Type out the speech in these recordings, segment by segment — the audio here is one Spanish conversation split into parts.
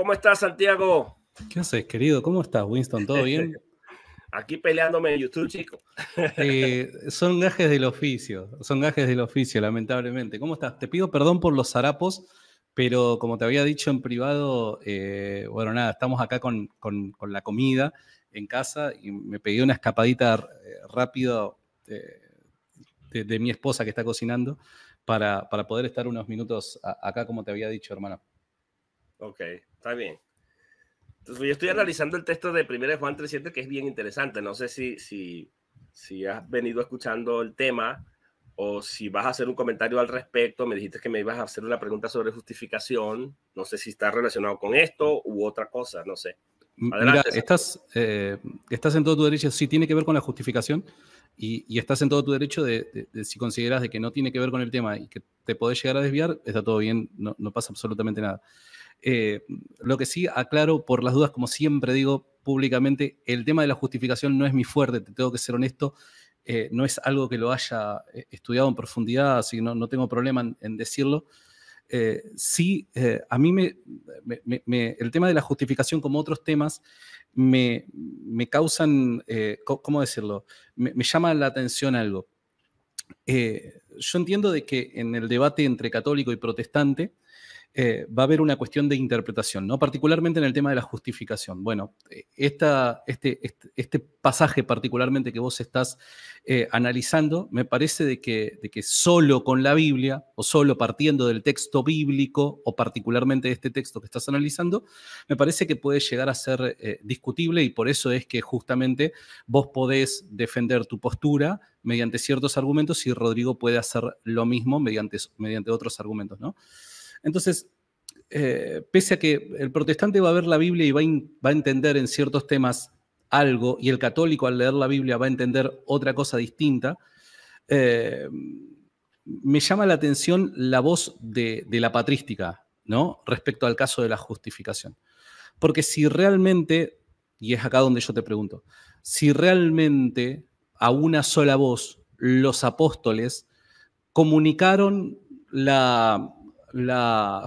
¿Cómo estás, Santiago? ¿Qué haces, querido? ¿Cómo estás, Winston? ¿Todo bien? Aquí peleándome en YouTube, chico. Son gajes del oficio, lamentablemente. ¿Cómo estás? Te pido perdón por los harapos, pero como te había dicho en privado, bueno, nada, estamos acá con la comida en casa y me pedí una escapadita rápido de mi esposa que está cocinando para poder estar unos minutos acá, como te había dicho, hermano. Ok, está bien. Entonces, yo estoy analizando el texto de 1 Juan 3:7, que es bien interesante. No sé si has venido escuchando el tema o si vas a hacer un comentario al respecto. Me dijiste que me ibas a hacer una pregunta sobre justificación. No sé si está relacionado con esto u otra cosa, no sé. Mira, Adelante. estás en todo tu derecho, sí tiene que ver con la justificación y estás en todo tu derecho de si consideras de que no tiene que ver con el tema y que te podés llegar a desviar, está todo bien, no pasa absolutamente nada. Lo que sí aclaro por las dudas, como siempre digo públicamente, el tema de la justificación no es mi fuerte, te tengo que ser honesto, no es algo que lo haya estudiado en profundidad, así que no tengo problema en decirlo. Sí, a mí el tema de la justificación, como otros temas, me causan, ¿cómo decirlo? Me llama la atención algo. Yo entiendo de que en el debate entre católico y protestante va a haber una cuestión de interpretación, ¿no? Particularmente en el tema de la justificación. Bueno, este pasaje particularmente que vos estás analizando, me parece de que solo con la Biblia, o solo partiendo del texto bíblico, o particularmente de este texto que estás analizando, me parece que puede llegar a ser discutible, y por eso es que justamente vos podés defender tu postura mediante ciertos argumentos y Rodrigo puede hacer lo mismo mediante otros argumentos, ¿no? Entonces, pese a que el protestante va a ver la Biblia y va a entender en ciertos temas algo, y el católico al leer la Biblia va a entender otra cosa distinta, me llama la atención la voz de la patrística, ¿no? Respecto al caso de la justificación. Porque si realmente, y es acá donde yo te pregunto, si realmente a una sola voz los apóstoles comunicaron la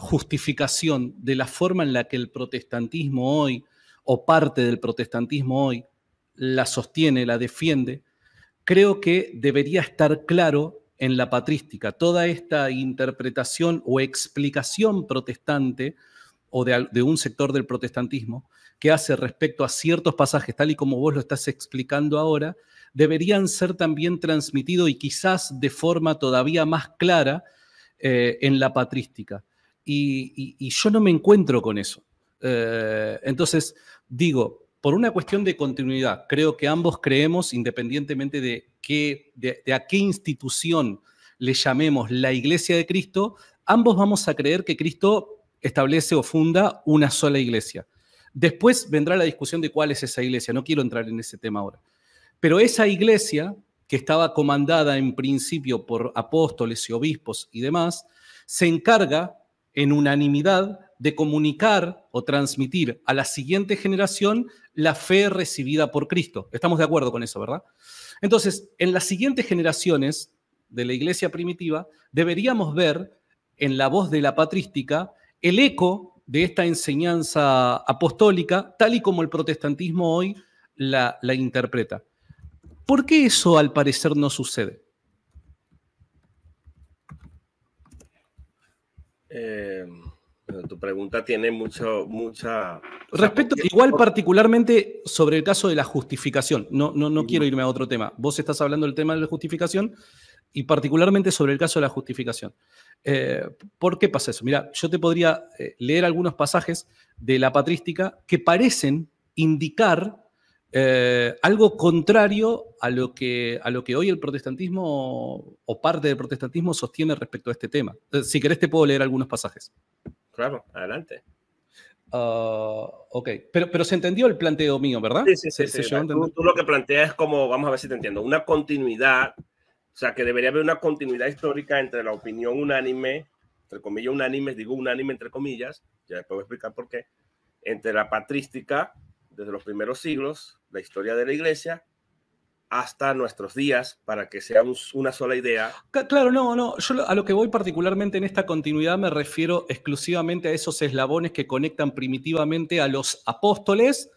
justificación de la forma en la que el protestantismo hoy, o parte del protestantismo hoy, la sostiene, la defiende, creo que debería estar claro en la patrística. Toda esta interpretación o explicación protestante o de un sector del protestantismo que hace respecto a ciertos pasajes, tal y como vos lo estás explicando ahora, deberían ser también transmitidos y quizás de forma todavía más clara en la patrística. Y yo no me encuentro con eso. Entonces, digo, por una cuestión de continuidad, creo que ambos creemos, independientemente de a qué institución le llamemos la Iglesia de Cristo, ambos vamos a creer que Cristo establece o funda una sola iglesia. Después vendrá la discusión de cuál es esa iglesia, no quiero entrar en ese tema ahora. Pero esa iglesia, que estaba comandada en principio por apóstoles y obispos y demás, se encarga en unanimidad de comunicar o transmitir a la siguiente generación la fe recibida por Cristo. Estamos de acuerdo con eso, ¿verdad? Entonces, en las siguientes generaciones de la iglesia primitiva, deberíamos ver en la voz de la patrística el eco de esta enseñanza apostólica, tal y como el protestantismo hoy la interpreta. ¿Por qué eso al parecer no sucede? Tu pregunta tiene mucha... Respecto, igual particularmente sobre el caso de la justificación, no quiero irme a otro tema. Vos estás hablando del tema de la justificación y particularmente sobre el caso de la justificación. ¿Por qué pasa eso? Mira, yo te podría leer algunos pasajes de la patrística que parecen indicar algo contrario a lo que hoy el protestantismo o parte del protestantismo sostiene respecto a este tema. Si querés te puedo leer algunos pasajes. Claro, adelante. Ok, pero se entendió el planteo mío, ¿verdad? Sí. ¿Se llegó a entender? Tú lo que planteas es como, vamos a ver si te entiendo, una continuidad, o sea, que debería haber una continuidad histórica entre la opinión unánime, entre comillas unánime, digo unánime entre comillas, ya después voy a explicar por qué, entre la patrística desde los primeros siglos, la historia de la iglesia, hasta nuestros días para que sea una sola idea. Claro, no. Yo a lo que voy particularmente en esta continuidad me refiero exclusivamente a esos eslabones que conectan primitivamente a los apóstoles,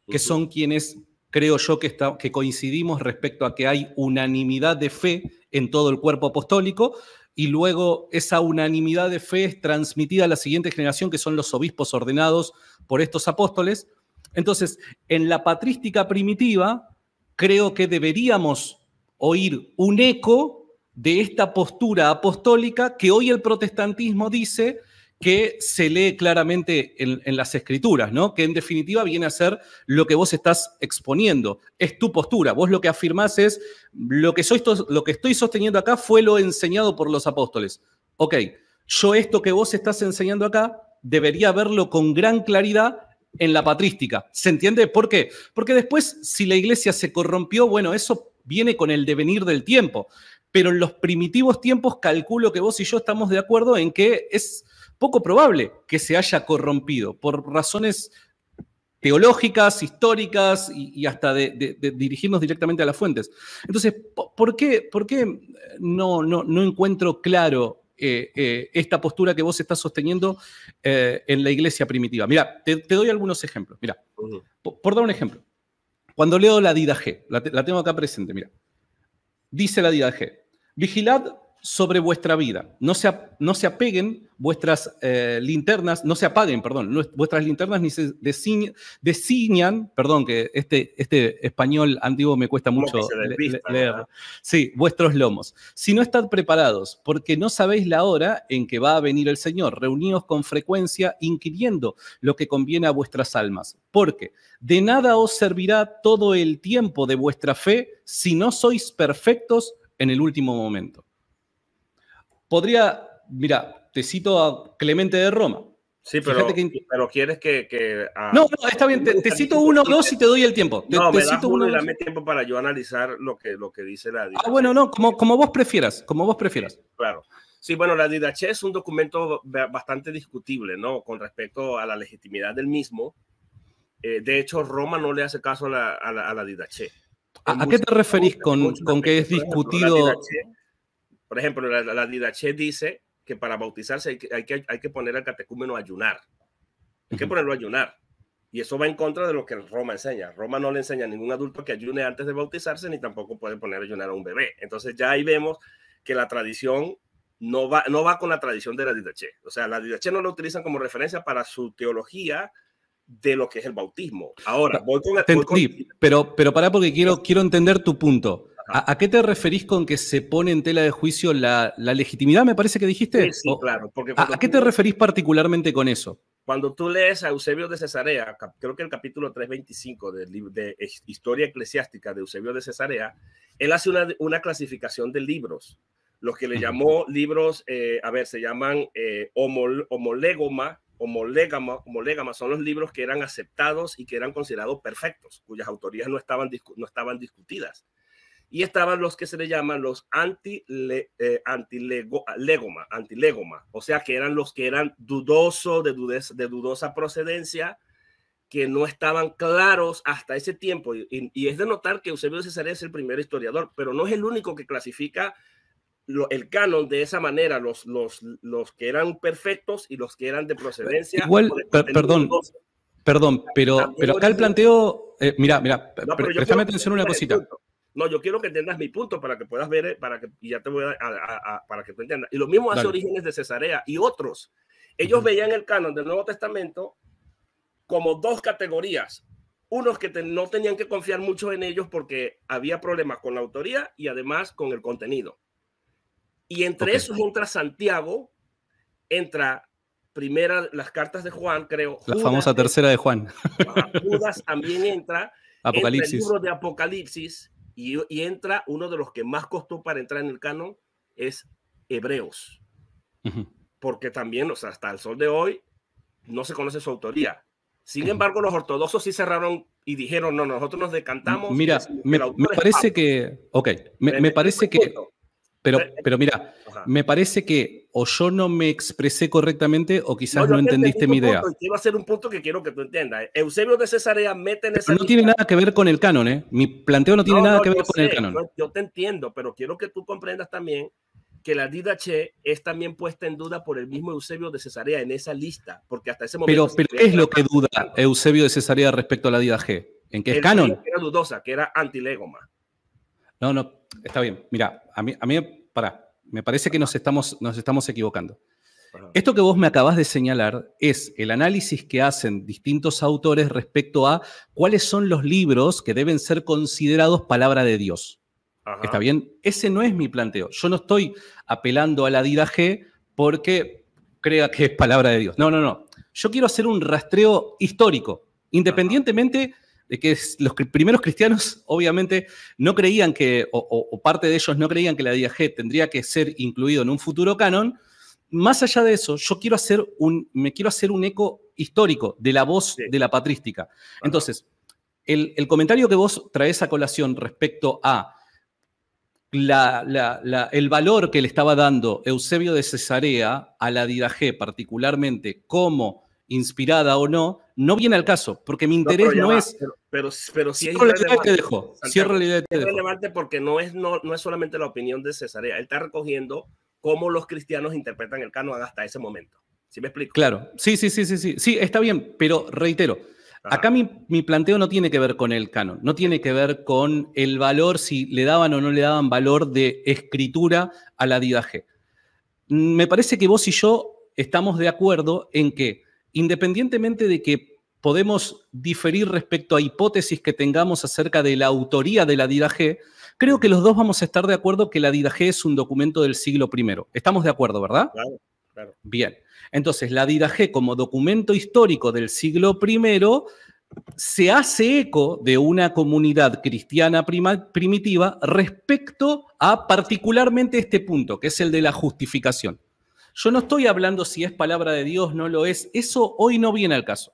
que son quienes creo yo que coincidimos respecto a que hay unanimidad de fe en todo el cuerpo apostólico, y luego esa unanimidad de fe es transmitida a la siguiente generación, que son los obispos ordenados por estos apóstoles. Entonces, en la patrística primitiva, creo que deberíamos oír un eco de esta postura apostólica que hoy el protestantismo dice que se lee claramente en las escrituras, ¿no? Que en definitiva viene a ser lo que vos estás exponiendo. Es tu postura. Vos lo que afirmás es, lo que estoy sosteniendo acá fue lo enseñado por los apóstoles. Ok, yo esto que vos estás enseñando acá debería verlo con gran claridad en la patrística. ¿Se entiende? ¿Por qué? Porque después, si la iglesia se corrompió, bueno, eso viene con el devenir del tiempo. Pero en los primitivos tiempos calculo que vos y yo estamos de acuerdo en que es poco probable que se haya corrompido por razones teológicas, históricas y hasta de dirigirnos directamente a las fuentes. Entonces, ¿por qué no encuentro claro esta postura que vos estás sosteniendo en la iglesia primitiva? Mira, te doy algunos ejemplos. Mira, por dar un ejemplo. Cuando leo la Didache, la tengo acá presente, mira. Dice la Didache: vigilad sobre vuestra vida. No se apeguen vuestras linternas, no se apaguen, perdón, vuestras linternas ni se desciñan, perdón, que este español antiguo me cuesta mucho leer. Sí, vuestros lomos. Si no estad preparados, porque no sabéis la hora en que va a venir el Señor. Reuníos con frecuencia, inquiriendo lo que conviene a vuestras almas. Porque de nada os servirá todo el tiempo de vuestra fe si no sois perfectos en el último momento. Mira, te cito a Clemente de Roma. Sí, pero quieres que no, está bien, te cito uno o dos y te doy el tiempo. Me das uno y dame tiempo para yo analizar lo que dice la Didache. Bueno, no, como vos prefieras, Claro. Sí, bueno, la Didache es un documento bastante discutible, ¿no? Con respecto a la legitimidad del mismo. De hecho, Roma no le hace caso a la Didache. ¿A qué te referís con que es discutido? Por ejemplo, la Didache dice que para bautizarse hay que poner al catecúmeno a ayunar. Hay que ponerlo a ayunar. Y eso va en contra de lo que Roma enseña. Roma no le enseña a ningún adulto que ayune antes de bautizarse, ni tampoco puede poner a ayunar a un bebé. Entonces ya ahí vemos que la tradición no va con la tradición de la Didache. O sea, la Didache no la utilizan como referencia para su teología de lo que es el bautismo. Ahora, pero pará, porque quiero entender tu punto. ¿A qué te referís con que se pone en tela de juicio la legitimidad, me parece que dijiste? Sí, claro. Porque ¿A qué te referís particularmente con eso? Cuando tú lees a Eusebio de Cesarea, creo que el capítulo 325 de Historia Eclesiástica de Eusebio de Cesarea, él hace una clasificación de libros. Los que le llamó libros, se llaman homolégama son los libros que eran aceptados y que eran considerados perfectos, cuyas autorías no estaban discutidas. Y estaban los que se le llaman los antilegoma, o sea, que eran los que eran de dudosa procedencia, que no estaban claros hasta ese tiempo. Y es de notar que Eusebio de Cesarea es el primer historiador, pero no es el único que clasifica el canon de esa manera, los que eran perfectos y los que eran de procedencia. Igual, perdón, pero acá el planteo, mira, préstame atención a una cosita. No, yo quiero que entiendas mi punto para que puedas ver, y ya te voy para que tú entiendas. Y lo mismo hace Orígenes de Cesarea y otros. Ellos veían el canon del Nuevo Testamento como dos categorías. Unos que no tenían que confiar mucho en ellos porque había problemas con la autoría y además con el contenido. Y entre esos entra Santiago, entra las cartas de Juan, creo. La famosa tercera de Juan. Judas también entra. Apocalipsis. Entra el libro de Apocalipsis. Y entra uno de los que más costó para entrar en el canon, es Hebreos. Porque también, o sea, hasta el sol de hoy, no se conoce su autoría. Sin embargo, los ortodoxos sí cerraron y dijeron, no, nosotros nos decantamos. Mira, me parece que... Ok, me parece que... Pero mira, Ajá. me parece que o yo no me expresé correctamente o quizás no yo te entendiste entendí mi tu idea. punto y quiero hacer un punto que quiero que tú entiendas. Eusebio de Cesarea mete en esa Pero no tiene lista. nada que ver con el canon, ¿eh? Mi planteo no tiene nada que ver yo con el sé, canon. yo te entiendo, pero quiero que tú comprendas también que la Didache es también puesta en duda por el mismo Eusebio de Cesarea en esa lista, porque hasta ese momento... Pero ¿qué es lo que duda Eusebio de Cesarea respecto a la Dida G? ¿En qué es Él creía canon? que era dudosa, que era antilégoma. No, está bien. Mira, a mí me parece que nos estamos equivocando. Ajá. Esto que vos me acabás de señalar es el análisis que hacen distintos autores respecto a cuáles son los libros que deben ser considerados palabra de Dios. Ajá. ¿Está bien? Ese no es mi planteo. Yo no estoy apelando a la Dida G porque crea que es palabra de Dios. No. Yo quiero hacer un rastreo histórico, independientemente de que los primeros cristianos obviamente no creían que, o parte de ellos no creían que la Dida G tendría que ser incluido en un futuro canon. Más allá de eso, yo me quiero hacer un eco histórico de la voz de la patrística. Entonces, el comentario que vos traes a colación respecto a el valor que le estaba dando Eusebio de Cesarea a la Dida G, particularmente como inspirada o no, no viene al caso, porque mi interés no es... Pero sí es Cierro la idea y irrelevante. te dejo. Cierro la idea y te dejo. Es relevante porque no es solamente la opinión de Cesarea. Él está recogiendo cómo los cristianos interpretan el canon hasta ese momento. ¿Sí me explico? Claro. Sí, está bien, pero reitero, acá mi planteo no tiene que ver con el canon, no tiene que ver con el valor, si le daban o no le daban valor de escritura a la Dida G. Me parece que vos y yo estamos de acuerdo en que, independientemente de que podemos diferir respecto a hipótesis que tengamos acerca de la autoría de la Dida G, creo que los dos vamos a estar de acuerdo que la Dida G es un documento del siglo I. Estamos de acuerdo, ¿verdad? Claro. Bien. Entonces, la Dida G como documento histórico del siglo I se hace eco de una comunidad cristiana primitiva respecto a particularmente este punto, que es el de la justificación. Yo no estoy hablando si es palabra de Dios, no lo es. Eso hoy no viene al caso.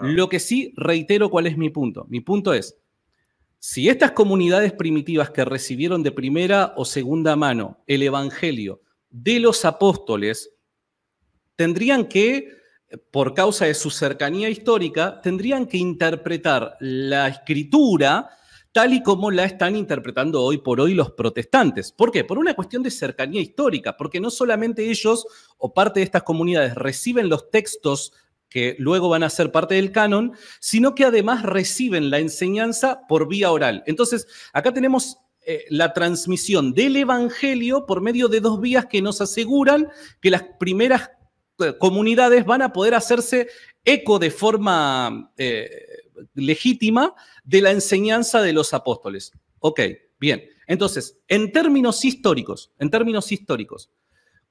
Lo que sí, reitero cuál es mi punto. Mi punto es, si estas comunidades primitivas que recibieron de primera o segunda mano el Evangelio de los apóstoles, tendrían que, por causa de su cercanía histórica, tendrían que interpretar la escritura tal y como la están interpretando hoy por hoy los protestantes. ¿Por qué? Por una cuestión de cercanía histórica, porque no solamente ellos o parte de estas comunidades reciben los textos que luego van a ser parte del canon, sino que además reciben la enseñanza por vía oral. Entonces, acá tenemos la transmisión del Evangelio por medio de dos vías que nos aseguran que las primeras comunidades van a poder hacerse eco de forma legítima de la enseñanza de los apóstoles. Ok, bien. Entonces, en términos históricos,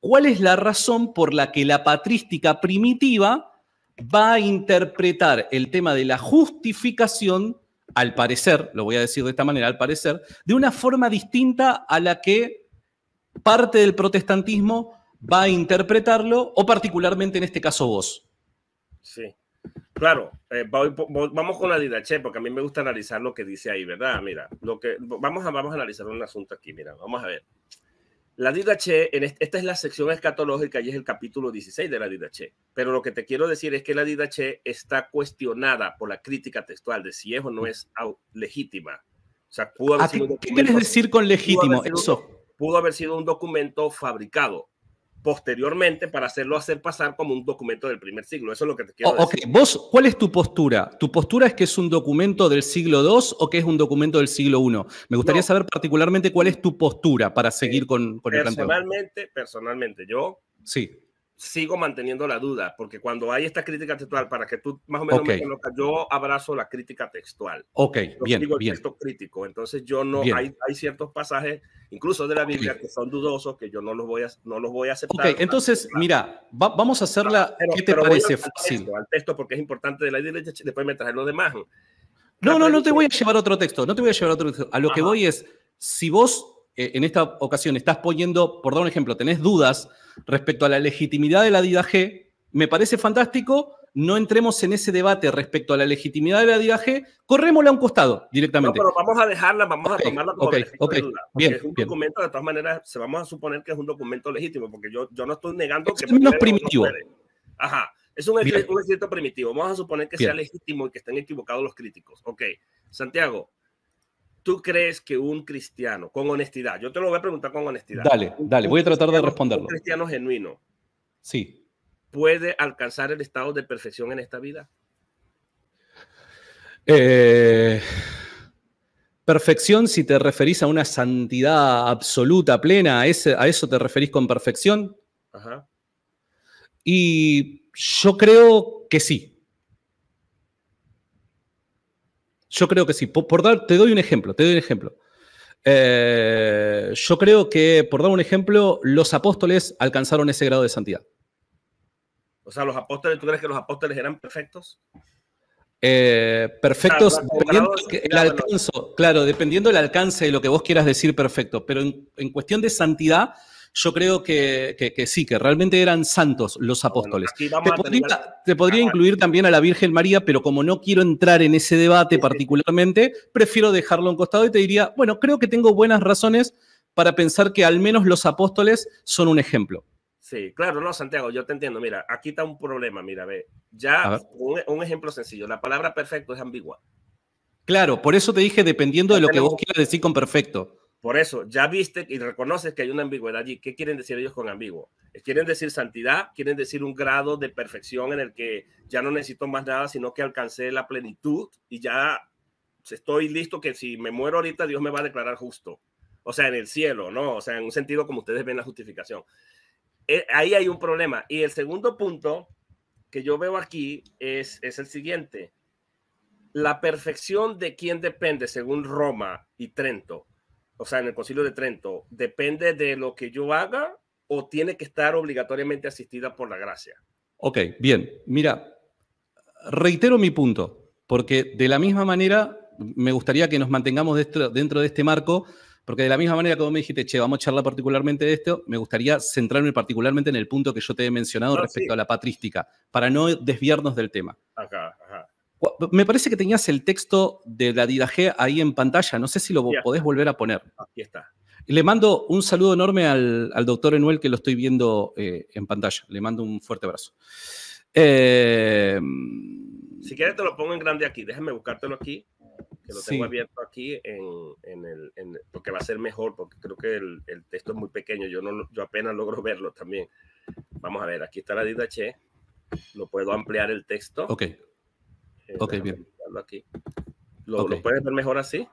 ¿cuál es la razón por la que la patrística primitiva va a interpretar el tema de la justificación, al parecer, lo voy a decir de esta manera, al parecer, de una forma distinta a la que parte del protestantismo va a interpretarlo, o particularmente en este caso vos? Sí, claro. Vamos con la Didache, porque a mí me gusta analizar lo que dice ahí, ¿verdad? Mira, vamos a analizar un asunto aquí, mira, vamos a ver. La Didache, esta es la sección escatológica y es el capítulo 16 de la Didache. Pero lo que te quiero decir es que la Didache está cuestionada por la crítica textual de si es o no es legítima. O sea, pudo haber sido ¿Qué quieres decir con legítimo? Pudo haber sido un documento fabricado posteriormente para hacer pasar como un documento del primer siglo. Eso es lo que te quiero decir. Ok, vos, ¿cuál es tu postura? ¿Tu postura es que es un documento del siglo II o que es un documento del siglo I? Me gustaría saber particularmente cuál es tu postura para seguir con el planteo. Personalmente, yo sigo manteniendo la duda, porque cuando hay esta crítica textual, para que tú más o menos me conozcas, yo abrazo la crítica textual. Bien. El texto crítico. Entonces yo no, hay ciertos pasajes, incluso de la Biblia, que son dudosos, que yo no los voy a aceptar. Ok, entonces, mira, vamos a hacerla, ¿qué te parece fácil? Al texto, porque es importante de la Biblia, después me traes lo demás. No te voy a llevar otro texto, A lo que voy es, si vos en esta ocasión estás poniendo, por dar un ejemplo, tenés dudas respecto a la legitimidad de la Dida G, me parece fantástico no entremos en ese debate respecto a la legitimidad de la DIAG, corrémosla a un costado directamente. No, pero vamos a dejarla, vamos a tomarla como beneficio de duda. Bien, es un documento, de todas maneras, se vamos a suponer que es un documento legítimo, porque yo no estoy negando es menos primitivo. No ajá, es un escrito primitivo. Vamos a suponer que sea legítimo y que estén equivocados los críticos. Ok, Santiago, ¿tú crees que un cristiano, con honestidad, yo te lo voy a preguntar con honestidad. Dale, voy a tratar de responderlo. Un cristiano genuino. Sí. ¿Puede alcanzar el estado de perfección en esta vida? Perfección, si te referís a una santidad absoluta, plena, ¿a eso te referís con perfección? Ajá. Y yo creo que sí. Yo creo que sí. Te doy un ejemplo. Yo creo que, por dar un ejemplo, los apóstoles alcanzaron ese grado de santidad. O sea, los apóstoles, ¿tú crees que los apóstoles eran perfectos? Perfectos, dependiendo el alcance, claro, dependiendo del alcance de lo que vos quieras decir perfecto, pero en cuestión de santidad, yo creo que sí, que realmente eran santos los apóstoles. Te podría incluir también a la Virgen María, pero como no quiero entrar en ese debate particularmente, prefiero dejarlo a un costado y te diría, bueno, creo que tengo buenas razones para pensar que al menos los apóstoles son un ejemplo. Sí, claro, no, Santiago, yo te entiendo. Mira, aquí está un problema, mira, ve. Ya, un ejemplo sencillo. La palabra perfecto es ambigua. Claro, por eso te dije, dependiendo de lo que vos quieras decir con perfecto. Por eso, ya viste y reconoces que hay una ambigüedad allí. ¿Qué quieren decir ellos con ambiguo? ¿Quieren decir santidad? ¿Quieren decir un grado de perfección en el que ya no necesito más nada, sino que alcancé la plenitud y ya estoy listo que si me muero ahorita, Dios me va a declarar justo? O sea, en el cielo, ¿no? O sea, en un sentido como ustedes ven la justificación. Ahí hay un problema. Y el segundo punto que yo veo aquí es el siguiente. La perfección de quién depende, según Roma y Trento, o sea, en el Concilio de Trento, ¿depende de lo que yo haga o tiene que estar obligatoriamente asistida por la gracia? Ok, bien. Mira, reitero mi punto, porque de la misma manera me gustaría que nos mantengamos dentro de este marco, porque de la misma manera como me dijiste, che, vamos a charlar particularmente de esto, me gustaría centrarme particularmente en el punto que yo te he mencionado respecto a la patrística, para no desviarnos del tema. Ajá. Me parece que tenías el texto de la DIDAG ahí en pantalla, no sé si lo podés volver a poner. Aquí está. Y le mando un saludo enorme al doctor Enuel, que lo estoy viendo en pantalla. Le mando un fuerte abrazo. Si quieres te lo pongo en grande aquí, déjame buscártelo aquí, que lo tengo abierto aquí porque va a ser mejor, porque creo que el texto es muy pequeño, yo apenas logro verlo también. Vamos a ver, aquí está la DIDAG, lo puedo ampliar el texto. Ok, bien. Aquí. ¿Lo puedes ver mejor así?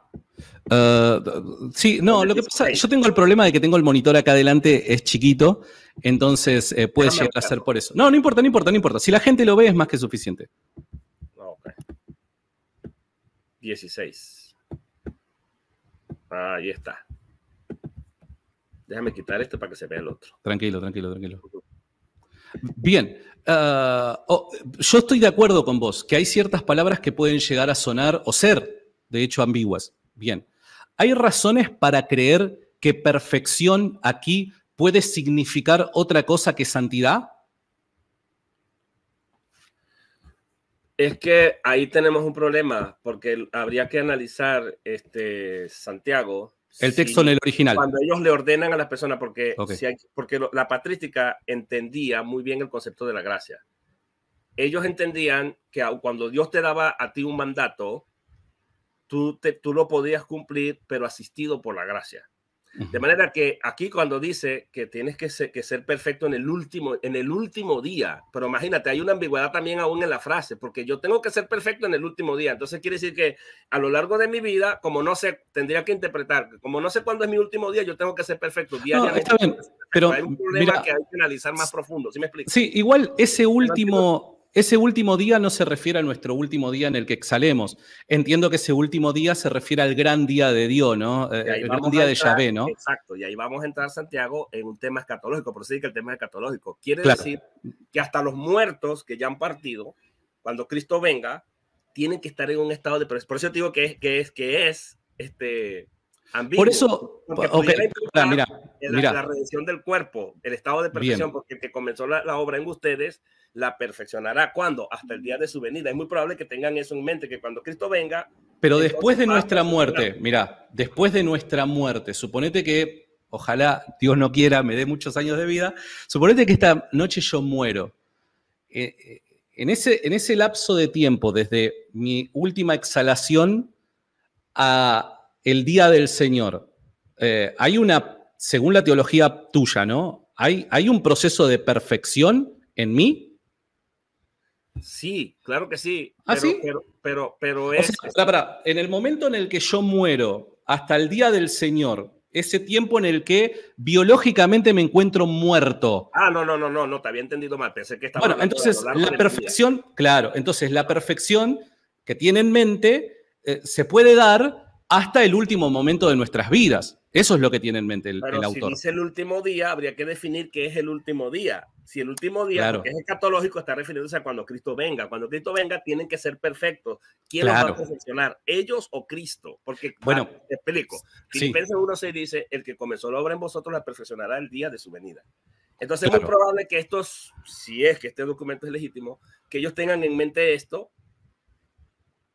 Sí, no, lo que pasa, yo tengo el problema de que tengo el monitor acá adelante, es chiquito, entonces puede llegar a ser por eso. No importa. Si la gente lo ve es más que suficiente. Ok. 16. Ahí está. Déjame quitar este para que se vea el otro. Tranquilo. Bien, yo estoy de acuerdo con vos, que hay ciertas palabras que pueden llegar a sonar o ser, de hecho, ambiguas. Bien, ¿hay razones para creer que perfección aquí puede significar otra cosa que santidad? Es que ahí tenemos un problema, porque habría que analizar, Santiago, el texto en el original. Cuando ellos le ordenan a las personas, porque la patrística entendía muy bien el concepto de la gracia. Ellos entendían que cuando Dios te daba a ti un mandato, tú lo podías cumplir, pero asistido por la gracia. De manera que aquí cuando dice que tienes que ser perfecto en el último día, pero imagínate, hay una ambigüedad también aún en la frase, porque yo tengo que ser perfecto en el último día. Entonces quiere decir que a lo largo de mi vida, como no sé, tendría que interpretar, como no sé cuándo es mi último día, yo tengo que ser perfecto diariamente. No, está bien, pero hay un problema que hay que analizar más profundo. ¿Sí me explico? Sí, igual ese último día no se refiere a nuestro último día en el que exhalemos. Entiendo que ese último día se refiere al gran día de Dios, ¿no? El gran día de Yahvé, ¿no? Exacto, y ahí vamos a entrar, Santiago, en un tema escatológico, por eso digo que el tema escatológico quiere decir que hasta los muertos que ya han partido, cuando Cristo venga, tienen que estar en un estado de... Por eso te digo que es ambiguo. Por eso, Porque mira, la redención del cuerpo, el estado de perfección, porque el que comenzó la obra en ustedes la perfeccionará. ¿Cuándo? Hasta el día de su venida. Es muy probable que tengan eso en mente, que cuando Cristo venga... Pero después de nuestra muerte, mira, después de nuestra muerte, suponete que, ojalá Dios no quiera, me dé muchos años de vida, suponete que esta noche yo muero. En ese lapso de tiempo, desde mi última exhalación a el día del Señor, hay una, según la teología tuya, ¿no? ¿Hay un proceso de perfección en mí? Sí, claro que sí. ¿Ah, pero, sí? pero es... O sea, en el momento en el que yo muero, hasta el día del Señor, ese tiempo en el que biológicamente me encuentro muerto. Ah, no, te había entendido mal. Pensé que estaba Bueno, entonces la perfección, claro, entonces la perfección que tiene en mente se puede dar hasta el último momento de nuestras vidas. Eso es lo que tiene en mente el autor. Si dice el último día, habría que definir qué es el último día. Si el último día, claro, porque es escatológico, está refiriéndose a cuando Cristo venga. Cuando Cristo venga, tienen que ser perfectos. ¿Quién los va a perfeccionar? ¿Ellos o Cristo? Porque, bueno, te explico. Filipenses 1:6 dice, el que comenzó la obra en vosotros la perfeccionará el día de su venida. Entonces es muy probable que estos, si es que este documento es legítimo, que ellos tengan en mente esto,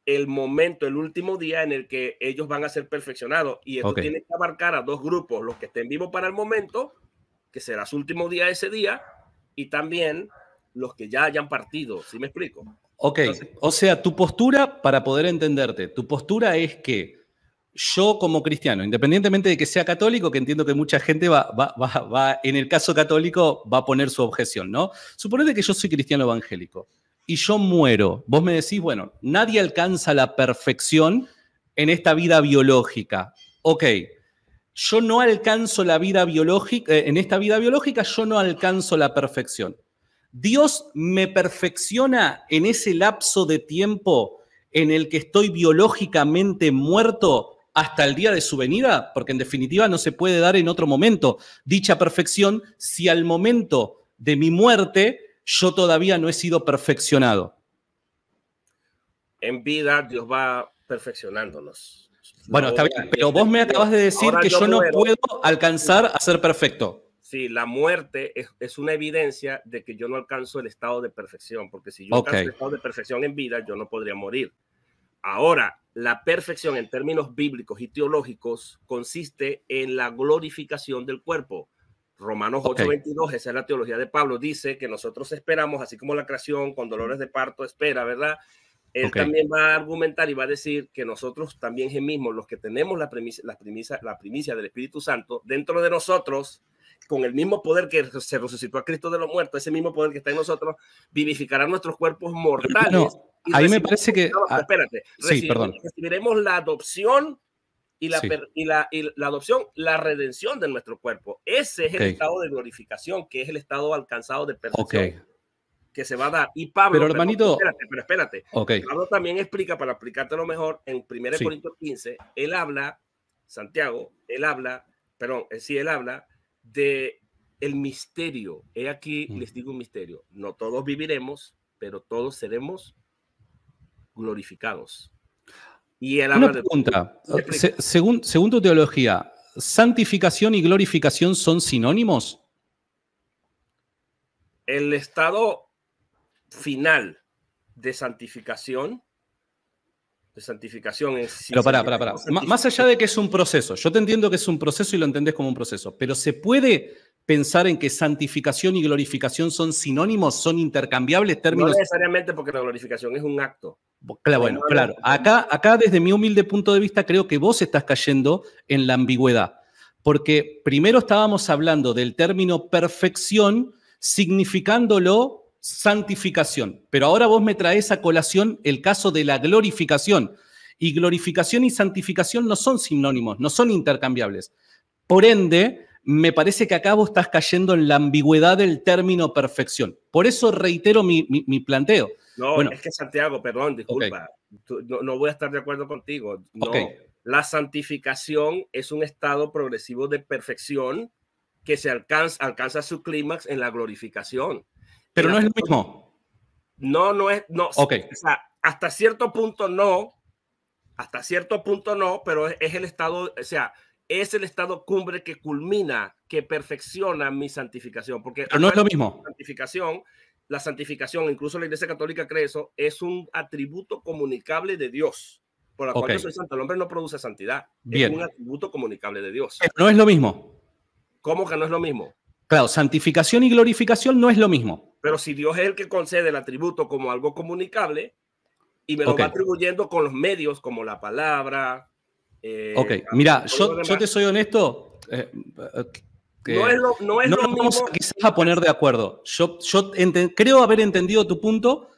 el momento, el último día en el que ellos van a ser perfeccionados. Y esto tiene que abarcar a dos grupos, los que estén vivos para el momento, que será su último día ese día, y también los que ya hayan partido. ¿Sí me explico? Ok, entonces, o sea, tu postura, para poder entenderte, tu postura es que yo como cristiano, independientemente de que sea católico, que entiendo que mucha gente va en el caso católico, va a poner su objeción, ¿no? Suponete que yo soy cristiano evangélico y yo muero. Vos me decís, bueno, nadie alcanza la perfección en esta vida biológica. Ok, yo no alcanzo la vida biológica, en esta vida biológica yo no alcanzo la perfección. Dios me perfecciona en ese lapso de tiempo en el que estoy biológicamente muerto hasta el día de su venida, porque en definitiva no se puede dar en otro momento dicha perfección si al momento de mi muerte yo todavía no he sido perfeccionado. En vida Dios va perfeccionándonos. Bueno, está bien, pero vos me acabas de decir que yo no puedo alcanzar a ser perfecto. Sí, la muerte es una evidencia de que yo no alcanzo el estado de perfección, porque si yo alcanzo el estado de perfección en vida, yo no podría morir. Ahora, la perfección en términos bíblicos y teológicos consiste en la glorificación del cuerpo. Romanos 8:22, esa es la teología de Pablo, dice que nosotros esperamos, así como la creación con dolores de parto espera, ¿verdad? Él también va a argumentar y va a decir que nosotros también mismos, los que tenemos la primicia del Espíritu Santo, dentro de nosotros, con el mismo poder que se resucitó a Cristo de los muertos, ese mismo poder que está en nosotros, vivificará nuestros cuerpos mortales. No, ahí me parece que... espérate, recibiremos la adopción y la adopción, la redención de nuestro cuerpo. Ese es el estado de glorificación, que es el estado alcanzado de perfección. Que se va a dar. Y Pablo, pero hermanito, espérate. Pablo también explica, para explicártelo mejor, en 1 Corintios 15, él habla de el misterio. He aquí les digo un misterio. No todos viviremos, pero todos seremos glorificados. Y él habla pregunta. Según tu teología, ¿santificación y glorificación son sinónimos? El estado final de santificación es... Pero pará. Más allá de que es un proceso, yo te entiendo que es un proceso y lo entendés como un proceso, pero ¿se puede pensar en que santificación y glorificación son sinónimos, son intercambiables términos? No necesariamente, porque la glorificación es un acto. Claro. Acá desde mi humilde punto de vista creo que vos estás cayendo en la ambigüedad, porque primero estábamos hablando del término perfección significándolo santificación, pero ahora vos me traes a colación el caso de la glorificación, y glorificación y santificación no son sinónimos, no son intercambiables. Por ende, me parece que acá vos estás cayendo en la ambigüedad del término perfección. Por eso reitero mi planteo. No, es que Santiago, perdón, disculpa, no voy a estar de acuerdo contigo. No, la santificación es un estado progresivo de perfección que se alcanza su clímax en la glorificación. Pero no es lo mismo. No es. O sea, hasta cierto punto no. Hasta cierto punto no, pero es el estado, o sea, es el estado cumbre que culmina, que perfecciona mi santificación. Porque pero no es lo mismo. La santificación, incluso la Iglesia Católica cree eso, es un atributo comunicable de Dios, por la cual yo soy santo. El hombre no produce santidad. Bien. Es un atributo comunicable de Dios. Pero no es lo mismo. ¿Cómo que no es lo mismo? Claro, santificación y glorificación no es lo mismo. Pero si Dios es el que concede el atributo como algo comunicable y me lo va atribuyendo con los medios como la palabra. Mira, yo te soy honesto. No es lo mismo. Vamos quizás a poner de acuerdo. Yo creo haber entendido tu punto.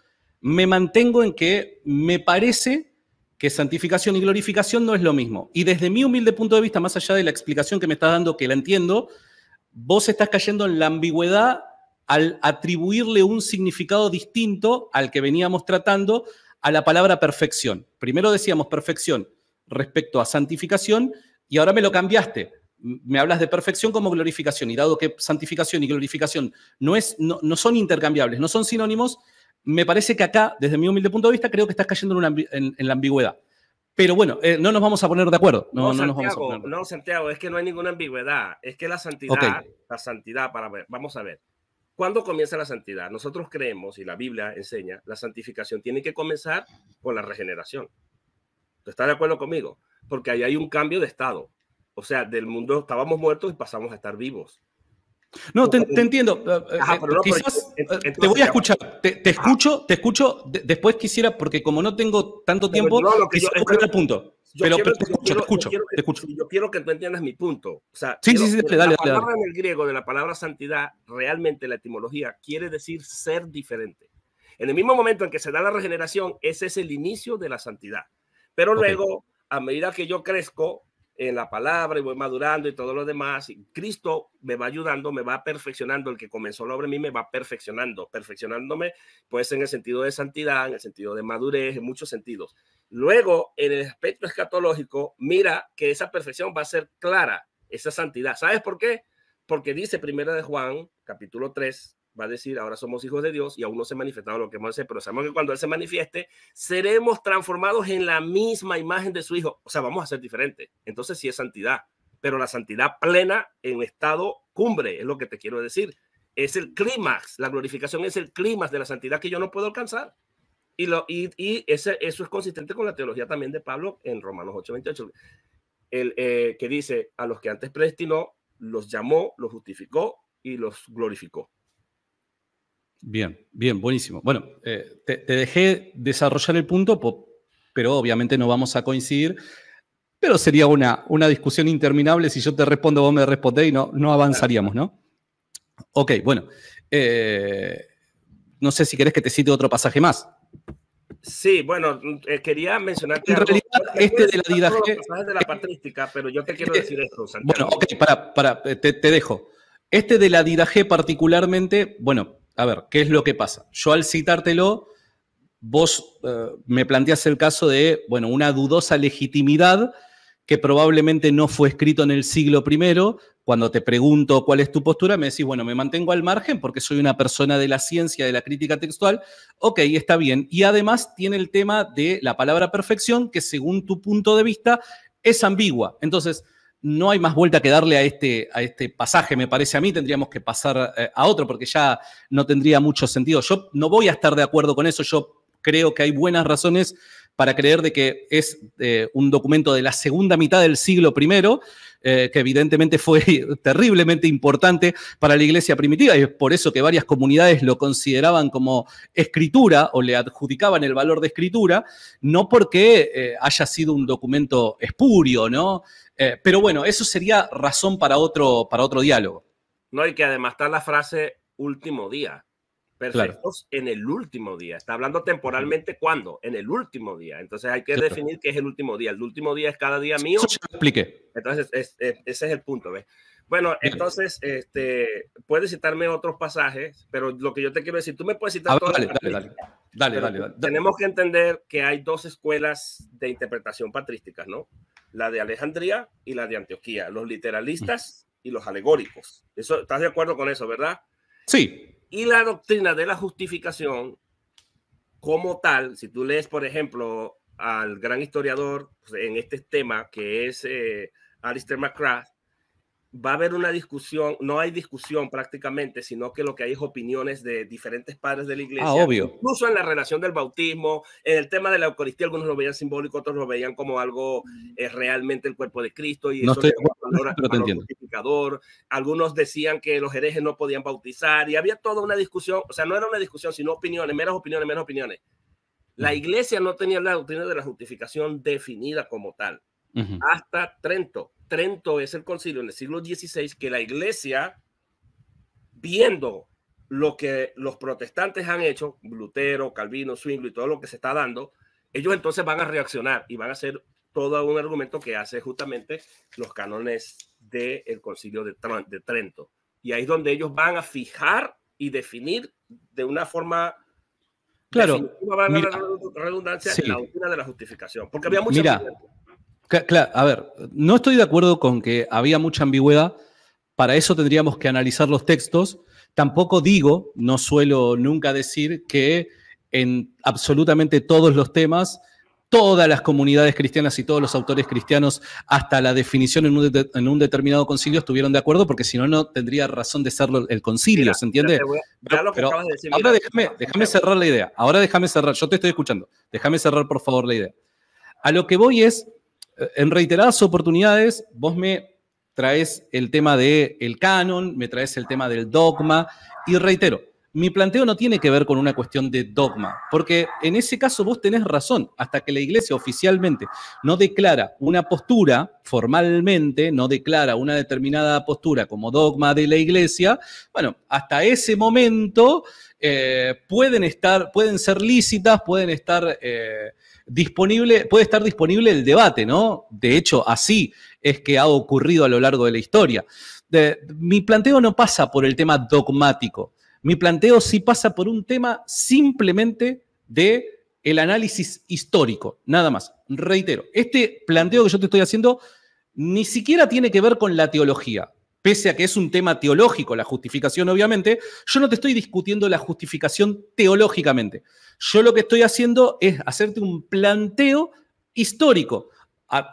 Me mantengo en que me parece que santificación y glorificación no es lo mismo. Y desde mi humilde punto de vista, más allá de la explicación que me estás dando, que la entiendo, vos estás cayendo en la ambigüedad al atribuirle un significado distinto al que veníamos tratando a la palabra perfección. Primero decíamos perfección respecto a santificación y ahora me lo cambiaste. Me hablas de perfección como glorificación y dado que santificación y glorificación no son intercambiables, no son sinónimos, me parece que acá, desde mi humilde punto de vista, creo que estás cayendo en la ambigüedad. Pero bueno, no nos vamos a poner de acuerdo. No, Santiago, es que no hay ninguna ambigüedad. Es que la santidad, vamos a ver. ¿Cuándo comienza la santidad? Nosotros creemos, y la Biblia enseña, la santificación tiene que comenzar con la regeneración. ¿Tú estás de acuerdo conmigo? Porque ahí hay un cambio de estado. O sea, del mundo estábamos muertos y pasamos a estar vivos. No, te entiendo. Quizás te voy a escuchar. Te escucho. Después quisiera, porque como no tengo tanto tiempo, quisiera poner el punto. Pero te escucho. Yo quiero que tú entiendas mi punto. O sea, sí, dale. La palabra en el griego de la palabra santidad, realmente la etimología quiere decir ser diferente. En el mismo momento en que se da la regeneración, ese es el inicio de la santidad. Pero luego, a medida que yo crezco en la palabra y voy madurando y todo lo demás, y Cristo me va ayudando, me va perfeccionando. El que comenzó la obra en mí me va perfeccionándome, pues en el sentido de santidad, en el sentido de madurez, en muchos sentidos. Luego, en el aspecto escatológico, mira que esa perfección va a ser clara, esa santidad. ¿Sabes por qué? Porque dice 1 de Juan, capítulo 3, va a decir, ahora somos hijos de Dios y aún no se ha manifestado lo que vamos a hacer, pero sabemos que cuando Él se manifieste, seremos transformados en la misma imagen de su Hijo. O sea, vamos a ser diferentes. Entonces sí es santidad, pero la santidad plena en estado cumbre, es lo que te quiero decir. Es el clímax, la glorificación es el clímax de la santidad que yo no puedo alcanzar. Eso es consistente con la teología también de Pablo en Romanos 8:28, que dice, a los que antes predestinó, los llamó, los justificó y los glorificó. Bien, buenísimo. Bueno, te dejé desarrollar el punto, pero obviamente no vamos a coincidir, pero sería una discusión interminable si yo te respondo, vos me respondés y no avanzaríamos, ¿no? Ok, bueno. No sé si querés que te cite otro pasaje más. Sí, bueno, quería mencionar que en realidad de la didaje de la patrística, pero yo te quiero decir esto, Santiago. Bueno, ok, te dejo. De la didaje particularmente, bueno, a ver, ¿qué es lo que pasa? Yo al citártelo, vos me planteás el caso de, bueno, una dudosa legitimidad que probablemente no fue escrito en el siglo I. Cuando te pregunto cuál es tu postura, me decís, bueno, me mantengo al margen porque soy una persona de la ciencia, de la crítica textual. Ok, está bien. Y además tiene el tema de la palabra perfección, que según tu punto de vista es ambigua. Entonces, no hay más vuelta que darle a este pasaje, me parece a mí. Tendríamos que pasar a otro porque ya no tendría mucho sentido. Yo no voy a estar de acuerdo con eso. Yo creo que hay buenas razones para creer de que es un documento de la segunda mitad del siglo I, que evidentemente fue terriblemente importante para la iglesia primitiva, y es por eso que varias comunidades lo consideraban como escritura o le adjudicaban el valor de escritura, no porque haya sido un documento espurio, ¿no? Pero bueno, eso sería razón para otro diálogo. No, y que además está la frase último día. Perfectos, claro. En el último día. Está hablando temporalmente, ¿cuándo? En el último día. Entonces hay que definir qué es el último día. El último día es cada día mío. Eso ya lo expliqué. Entonces, ese es el punto, ¿ves? Bueno, entonces, puedes citarme otros pasajes, pero lo que yo te quiero decir, tú me puedes citar todas. Dale. Tenemos que entender que hay dos escuelas de interpretación patrísticas, ¿no? La de Alejandría y la de Antioquía. Los literalistas y los alegóricos. ¿Estás de acuerdo con eso, verdad? Sí. Y la doctrina de la justificación como tal, si tú lees, por ejemplo, al gran historiador en este tema, que es Alistair McGrath, va a haber una discusión, no hay discusión prácticamente, sino que lo que hay es opiniones de diferentes padres de la iglesia, obvio. Incluso en la relación del bautismo, en el tema de la Eucaristía, algunos lo veían simbólico, otros lo veían como algo realmente el cuerpo de Cristo, y no eso estoy le da valor justificador. Algunos decían que los herejes no podían bautizar, y había toda una discusión, o sea, no era una discusión, sino opiniones, menos opiniones. La iglesia no tenía la doctrina de la justificación definida como tal, hasta Trento. Trento es el concilio en el siglo XVI que la iglesia, viendo lo que los protestantes han hecho, Lutero, Calvino, Zwingli y todo lo que se está dando, ellos entonces van a reaccionar y van a hacer todo un argumento que hace justamente los cánones del concilio de Trento. Y ahí es donde ellos van a fijar y definir de una forma definitiva, mira, la redundancia, sí, la doctrina de la justificación. Porque había mucha Claro, a ver, no estoy de acuerdo con que había mucha ambigüedad. Para eso tendríamos que analizar los textos. Tampoco digo, no suelo nunca decir que en absolutamente todos los temas, todas las comunidades cristianas y todos los autores cristianos, hasta la definición en un determinado concilio, estuvieron de acuerdo, porque si no, no tendría razón de serlo el concilio, ¿se entiende? Pero ahora déjame cerrar la idea. Ahora déjame cerrar. Yo te estoy escuchando. Déjame cerrar, por favor, la idea. A lo que voy es, en reiteradas oportunidades, vos me traes el tema del canon, me traes el tema del dogma, y reitero, mi planteo no tiene que ver con una cuestión de dogma, porque en ese caso vos tenés razón. Hasta que la iglesia oficialmente no declara una postura, formalmente no declara una determinada postura como dogma de la iglesia, bueno, hasta ese momento pueden ser lícitas, pueden estar puede estar disponible el debate, ¿no? De hecho, así es que ha ocurrido a lo largo de la historia. Mi planteo no pasa por el tema dogmático. Mi planteo sí pasa por un tema simplemente de el análisis histórico, nada más. Reitero, este planteo que yo te estoy haciendo ni siquiera tiene que ver con la teología. Pese a que es un tema teológico, la justificación, obviamente, yo no te estoy discutiendo la justificación teológicamente. Yo lo que estoy haciendo es hacerte un planteo histórico,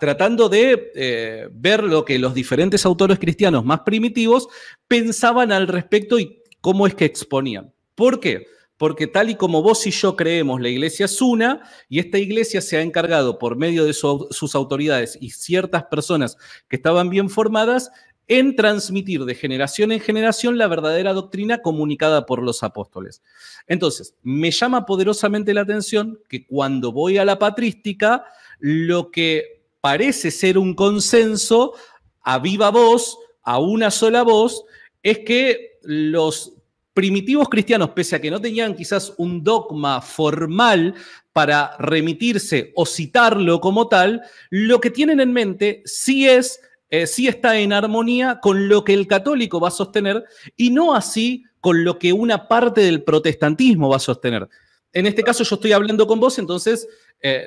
tratando de ver lo que los diferentes autores cristianos más primitivos pensaban al respecto y cómo es que exponían. ¿Por qué? Porque tal y como vos y yo creemos, la iglesia es una, y esta iglesia se ha encargado por medio de sus autoridades y ciertas personas que estaban bien formadas en transmitir de generación en generación la verdadera doctrina comunicada por los apóstoles. Entonces, me llama poderosamente la atención que cuando voy a la patrística, lo que parece ser un consenso a viva voz, a una sola voz, es que los primitivos cristianos, pese a que no tenían quizás un dogma formal para remitirse o citarlo como tal, lo que tienen en mente sí está en armonía con lo que el católico va a sostener y no así con lo que una parte del protestantismo va a sostener. En este caso yo estoy hablando con vos, entonces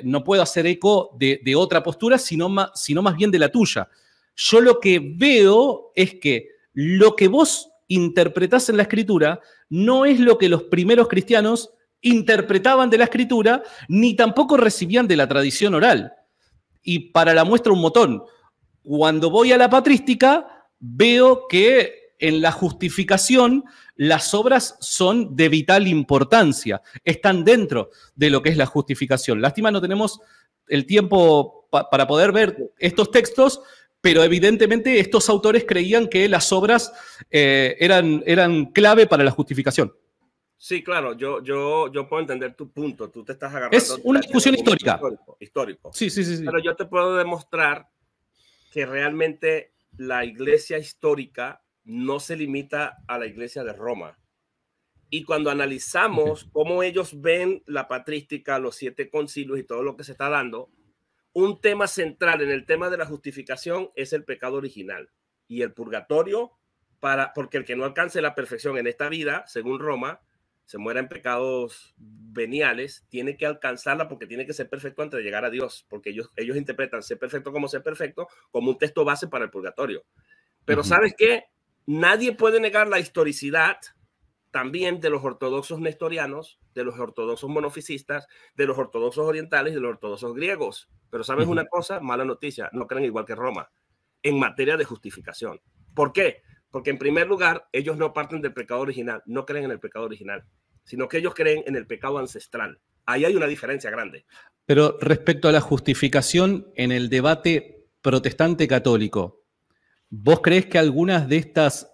no puedo hacer eco de otra postura, sino más bien de la tuya. Yo lo que veo es que lo que vos interpretás en la Escritura no es lo que los primeros cristianos interpretaban de la Escritura, ni tampoco recibían de la tradición oral. Y para la muestra un botón. Cuando voy a la patrística, veo que en la justificación las obras son de vital importancia, están dentro de lo que es la justificación. Lástima, no tenemos el tiempo para poder ver estos textos, pero evidentemente estos autores creían que las obras eran clave para la justificación. Sí, claro, yo puedo entender tu punto. Tú te estás agarrando. Es una discusión histórica. Histórico. Sí. Pero yo te puedo demostrar que realmente la iglesia histórica no se limita a la iglesia de Roma. Y cuando analizamos cómo ellos ven la patrística, los 7 concilios y todo lo que se está dando, un tema central en el tema de la justificación es el pecado original y el purgatorio, porque el que no alcance la perfección en esta vida, según Roma, se muera en pecados veniales, tiene que alcanzarla porque tiene que ser perfecto antes de llegar a Dios, porque ellos interpretan ser perfecto como un texto base para el purgatorio. Pero ¿sabes qué? Nadie puede negar la historicidad también de los ortodoxos nestorianos, de los ortodoxos monofisistas, de los ortodoxos orientales y de los ortodoxos griegos. Pero ¿sabes una cosa? Mala noticia, no creen igual que Roma en materia de justificación. ¿Por qué? Porque en primer lugar, ellos no parten del pecado original, no creen en el pecado original, sino que ellos creen en el pecado ancestral. Ahí hay una diferencia grande. Pero respecto a la justificación en el debate protestante católico, ¿vos creés que algunas de estas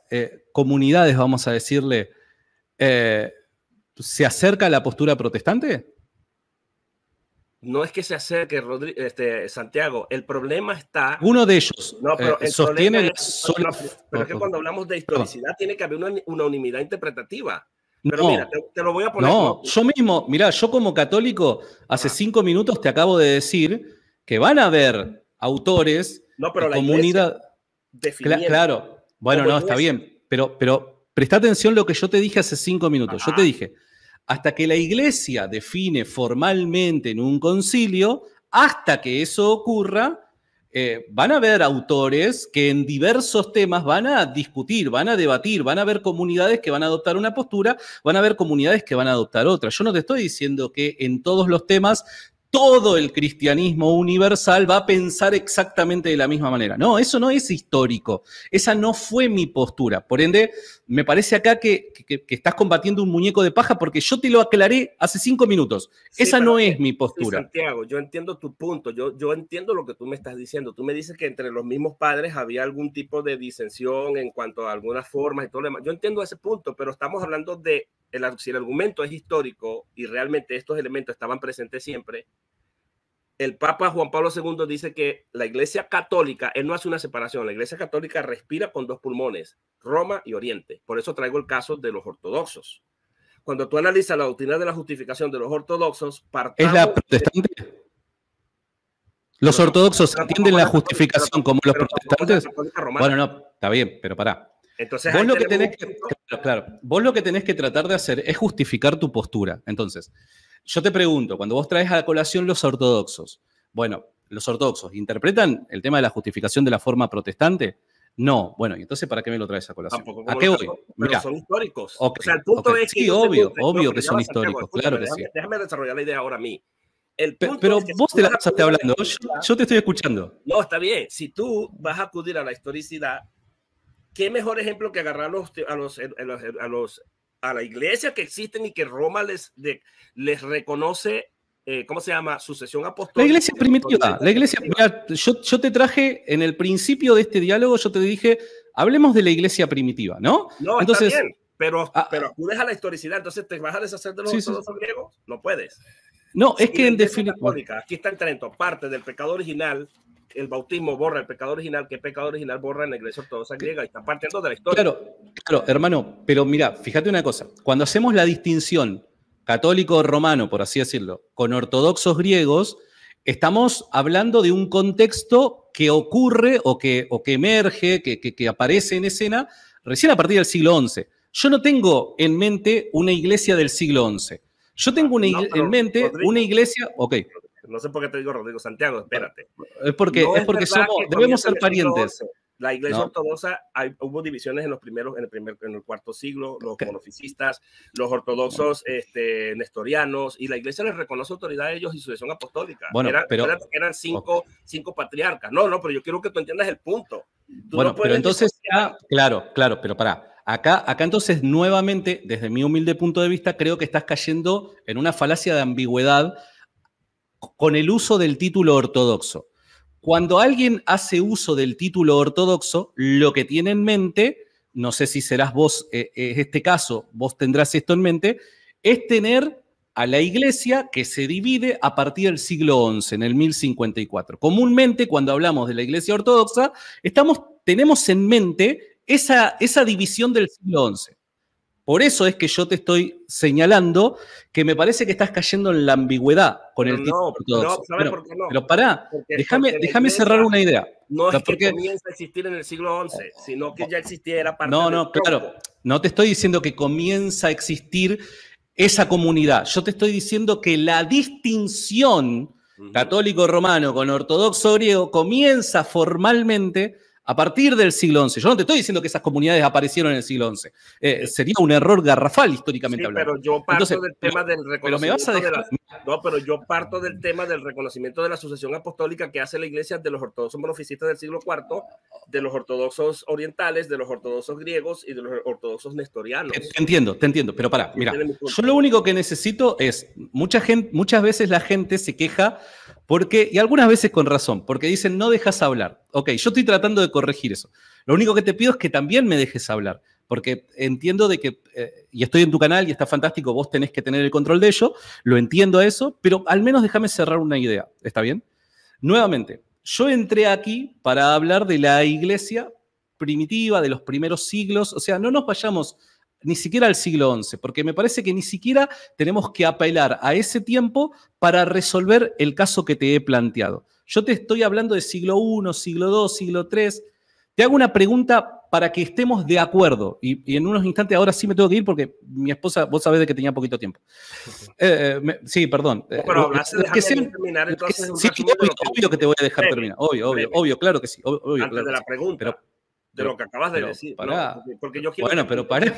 comunidades, vamos a decirle, se acerca a la postura protestante? No es que se acerque, Santiago, el problema está... Uno de ellos sostiene... Pero es que cuando hablamos de historicidad tiene que haber una unanimidad interpretativa. Pero mira, te lo voy a poner. No, yo mismo, mirá, yo como católico, hace 5 minutos te acabo de decir que van a haber autores de la comunidad. Claro, bueno, no, está bien, pero presta atención lo que yo te dije hace 5 minutos. Yo te dije, hasta que la iglesia define formalmente en un concilio, hasta que eso ocurra, van a haber autores que en diversos temas van a discutir, van a debatir, van a haber comunidades que van a adoptar una postura, van a haber comunidades que van a adoptar otra. Yo no te estoy diciendo que en todos los temas todo el cristianismo universal va a pensar exactamente de la misma manera. No, eso no es histórico. Esa no fue mi postura. Por ende, me parece acá que estás combatiendo un muñeco de paja porque yo te lo aclaré hace 5 minutos. Sí, esa no es mi postura. Sí, Santiago, yo entiendo tu punto. Yo entiendo lo que tú me estás diciendo. Tú me dices que entre los mismos padres había algún tipo de disensión en cuanto a algunas formas y todo lo demás. Yo entiendo ese punto, pero estamos hablando de si el argumento es histórico y realmente estos elementos estaban presentes siempre. El Papa Juan Pablo II dice que la Iglesia Católica, él no hace una separación, la Iglesia Católica respira con 2 pulmones, Roma y Oriente. Por eso traigo el caso de los ortodoxos. Cuando tú analizas la doctrina de la justificación de los ortodoxos, ¿es la protestante? ¿Los ortodoxos entienden la justificación como los protestantes? Bueno, no, está bien, pero pará. Entonces, vos lo que tenés que, vos lo que tenés que tratar de hacer es justificar tu postura. Entonces, yo te pregunto, cuando vos traes a la colación los ortodoxos, bueno, ¿los ortodoxos interpretan el tema de la justificación de la forma protestante? No. Bueno, ¿y entonces para qué me lo traes a colación? ¿A qué voy? Pero son históricos. Okay, o sea, el punto es que... Sí, obvio que son históricos, claro que sí. Déjame desarrollar la idea ahora a mí. Pero es que vos te la pasaste hablando, yo te estoy escuchando. No, está bien. Si tú vas a acudir a la historicidad, ¿qué mejor ejemplo que agarrar a la iglesia que existen y que Roma les reconoce, ¿cómo se llama? Sucesión apostólica. La iglesia primitiva. La iglesia, mira, yo te traje en el principio de este diálogo, yo te dije, hablemos de la iglesia primitiva, ¿no? No, entonces, está bien, pero acudes a la historicidad, entonces te vas a deshacer de los ortodoxos griegos. No puedes. No, es que en definitiva. Aquí está en Trento, parte del pecado original. El bautismo borra el pecado original, que el pecado original borra en la iglesia ortodoxa griega y está partiendo de la historia. Claro, hermano, pero mira, fíjate una cosa, cuando hacemos la distinción católico-romano, por así decirlo, con ortodoxos griegos, estamos hablando de un contexto que ocurre o que emerge, que aparece en escena recién a partir del siglo XI. Yo no tengo en mente una iglesia del siglo XI. Yo tengo en mente Rodrigo, una iglesia... Ok. No sé por qué te digo Rodrigo Santiago, espérate. Es porque debemos ser parientes. La iglesia ortodoxa, hubo divisiones en el cuarto siglo, los monofisistas, los ortodoxos nestorianos, y la iglesia les reconoce autoridad a ellos y sucesión apostólica. Bueno, eran cinco patriarcas. No, pero yo quiero que tú entiendas el punto. Bueno, pero entonces, claro, pero pará. Acá entonces, nuevamente, desde mi humilde punto de vista, creo que estás cayendo en una falacia de ambigüedad con el uso del título ortodoxo. Cuando alguien hace uso del título ortodoxo, lo que tiene en mente, no sé si serás vos, en este caso, vos tendrás esto en mente, es tener a la iglesia que se divide a partir del siglo XI, en el 1054. Comúnmente, cuando hablamos de la iglesia ortodoxa, tenemos en mente esa división del siglo XI. Por eso es que yo te estoy señalando que me parece que estás cayendo en la ambigüedad con el título ortodoxo. Pero pará, déjame cerrar una idea. No es que comienza a existir en el siglo XI, sino que ya existiera parte claro. No te estoy diciendo que comienza a existir esa comunidad. Yo te estoy diciendo que la distinción católico romano con ortodoxo griego comienza formalmente A partir del siglo XI. Yo no te estoy diciendo que esas comunidades aparecieron en el siglo XI. Sería un error garrafal históricamente hablando. Pero yo parto del tema del reconocimiento. Pero me vas a dejar... pero yo parto del tema del reconocimiento de la sucesión apostólica que hace la Iglesia de los ortodoxos monofisitas del siglo IV, de los ortodoxos orientales, de los ortodoxos griegos y de los ortodoxos nestorianos. Te entiendo, pero pará, mira, yo lo único que necesito es, muchas veces la gente se queja porque, y algunas veces con razón, porque dicen no dejas hablar. Ok, yo estoy tratando de corregir eso. Lo único que te pido es que también me dejes hablar, porque entiendo de que, y estoy en tu canal y está fantástico, vos tenés que tener el control de ello, lo entiendo eso, pero al menos déjame cerrar una idea, ¿está bien? Nuevamente, yo entré aquí para hablar de la iglesia primitiva, de los primeros siglos, o sea, no nos vayamos ni siquiera al siglo XI, porque me parece que ni siquiera tenemos que apelar a ese tiempo para resolver el caso que te he planteado. Yo te estoy hablando de siglo I, siglo II, siglo III. Te hago una pregunta para que estemos de acuerdo, y en unos instantes ahora sí me tengo que ir porque mi esposa, vos sabés de que tenía poquito tiempo. Sí, perdón. Pero hablaste de terminar entonces. Sí, obvio que te voy a dejar terminar. Obvio, claro que sí. Obvio, antes de la pregunta. De lo que acabas de decir. Pará. No, porque yo quiero... Bueno, pero pará.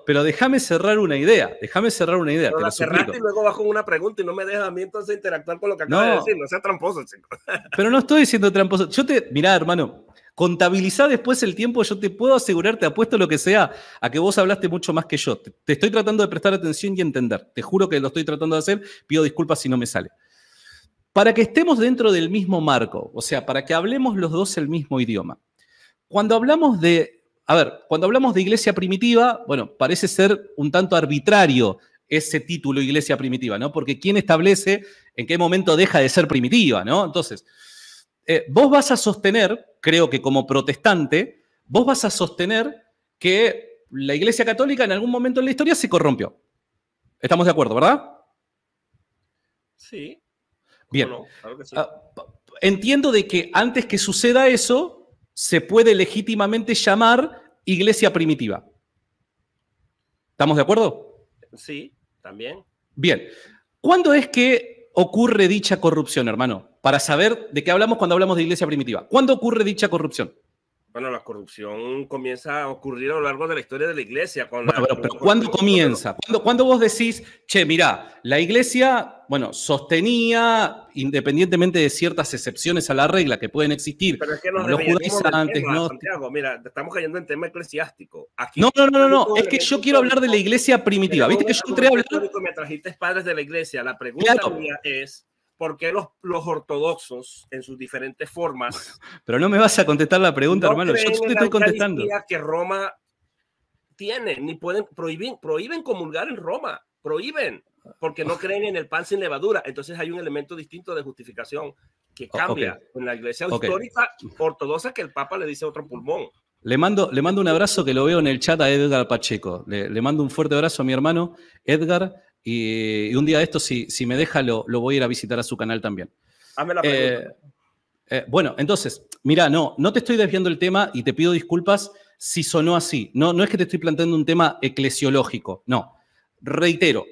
Pero déjame cerrar una idea. Pero la cerraste y luego vas con una pregunta y no me dejas a mí entonces interactuar con lo que acabas de decir. No seas tramposo, chico. Pero no estoy diciendo tramposo. Mirá, hermano, contabilizá después el tiempo. Yo te puedo asegurar, te apuesto lo que sea, a que vos hablaste mucho más que yo. Te estoy tratando de prestar atención y entender. Te juro que lo estoy tratando de hacer. Pido disculpas si no me sale. Para que estemos dentro del mismo marco, o sea, para que hablemos los dos el mismo idioma. Cuando hablamos de iglesia primitiva, bueno, parece ser un tanto arbitrario ese título iglesia primitiva, ¿no? Porque ¿quién establece en qué momento deja de ser primitiva, ¿no? Entonces, vos vas a sostener, creo que como protestante, vos vas a sostener que la iglesia católica en algún momento en la historia se corrompió. ¿Estamos de acuerdo, verdad? Sí. Bien. No, claro que sí. Entiendo de que antes que suceda eso, se puede legítimamente llamar iglesia primitiva. ¿Estamos de acuerdo? Sí, también. Bien. ¿Cuándo es que ocurre dicha corrupción, hermano? Para saber de qué hablamos cuando hablamos de iglesia primitiva. ¿Cuándo ocurre dicha corrupción? Bueno, la corrupción comienza a ocurrir a lo largo de la historia de la iglesia. Pero ¿cuándo comienza? ¿Cuándo vos decís, che, mirá, la iglesia, bueno, sostenía, independientemente de ciertas excepciones a la regla que pueden existir, pero es que los judaizantes, ¿no? Santiago, mira, estamos cayendo en tema eclesiástico. Aquí no, es que yo quiero hablar de la iglesia primitiva. ¿Viste que yo entré a hablar? Me trajiste padres de la iglesia. La pregunta mía es, ¿por qué los ortodoxos en sus diferentes formas? Pero no me vas a contestar la pregunta, hermano. Yo te estoy contestando. Que Roma tiene, ni prohíben comulgar en Roma, prohíben, porque no creen en el pan sin levadura. Entonces hay un elemento distinto de justificación que cambia en la iglesia histórica ortodoxa, que el Papa le dice otro pulmón. Le mando un abrazo que lo veo en el chat a Edgar Pacheco. Le mando un fuerte abrazo a mi hermano Edgar. Y un día de esto, si me deja, lo voy a ir a visitar a su canal también. Hazme la pregunta. Bueno, entonces, mira, no te estoy desviando el tema y te pido disculpas si sonó así. No es que te estoy planteando un tema eclesiológico, no. Reitero,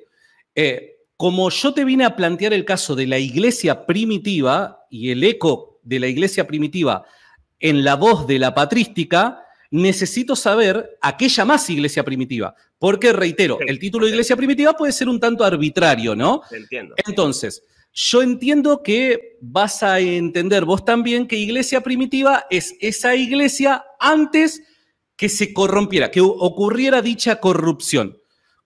como yo te vine a plantear el caso de la iglesia primitiva y el eco de la iglesia primitiva en la voz de la patrística, necesito saber a qué llamás iglesia primitiva. Porque, reitero, el título de iglesia primitiva puede ser un tanto arbitrario, ¿no? Entiendo. Entonces, yo entiendo que vas a entender vos también que iglesia primitiva es esa iglesia antes que se corrompiera, que ocurriera dicha corrupción.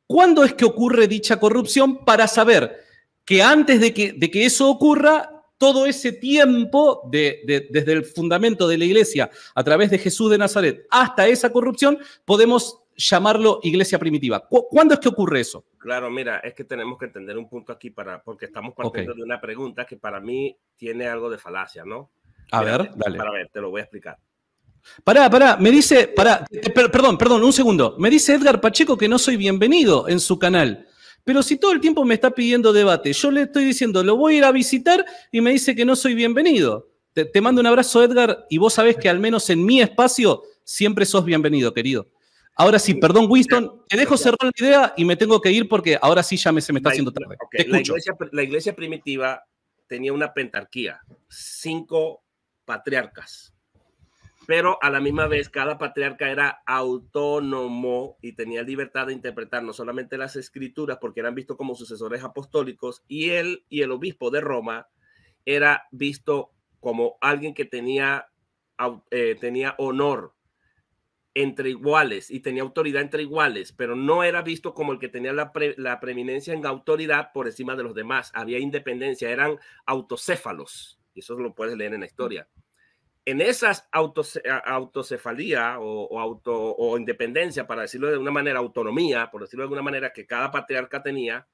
¿Cuándo es que ocurre dicha corrupción? Para saber que antes de que eso ocurra, todo ese tiempo, desde el fundamento de la iglesia, a través de Jesús de Nazaret, hasta esa corrupción, podemos llamarlo iglesia primitiva. ¿Cuándo es que ocurre eso? Claro, mira, es que tenemos que entender un punto aquí porque estamos partiendo de una pregunta que para mí tiene algo de falacia, ¿no? A ver, dale. Para ver, te lo voy a explicar. Pará, me dice, perdón, un segundo. Me dice Edgar Pacheco que no soy bienvenido en su canal. Pero si todo el tiempo me está pidiendo debate, yo le estoy diciendo, lo voy a ir a visitar y me dice que no soy bienvenido. Te mando un abrazo, Edgar, y vos sabés que al menos en mi espacio siempre sos bienvenido, querido. Ahora sí, perdón, Winston, te dejo cerrar la idea y me tengo que ir porque ahora sí ya se me está haciendo tarde. Okay. Te escucho. La iglesia primitiva tenía una pentarquía, 5 patriarcas. pero a la misma vez cada patriarca era autónomo y tenía libertad de interpretar no solamente las escrituras, porque eran vistos como sucesores apostólicos, y él y el obispo de Roma era visto como alguien que tenía honor entre iguales y tenía autoridad entre iguales, pero no era visto como el que tenía la preeminencia en autoridad por encima de los demás. Había independencia, eran autocéfalos, y eso lo puedes leer en la historia. En esas autocefalía o independencia, para decirlo de una manera, autonomía, por decirlo de alguna manera, que cada patriarca tenía,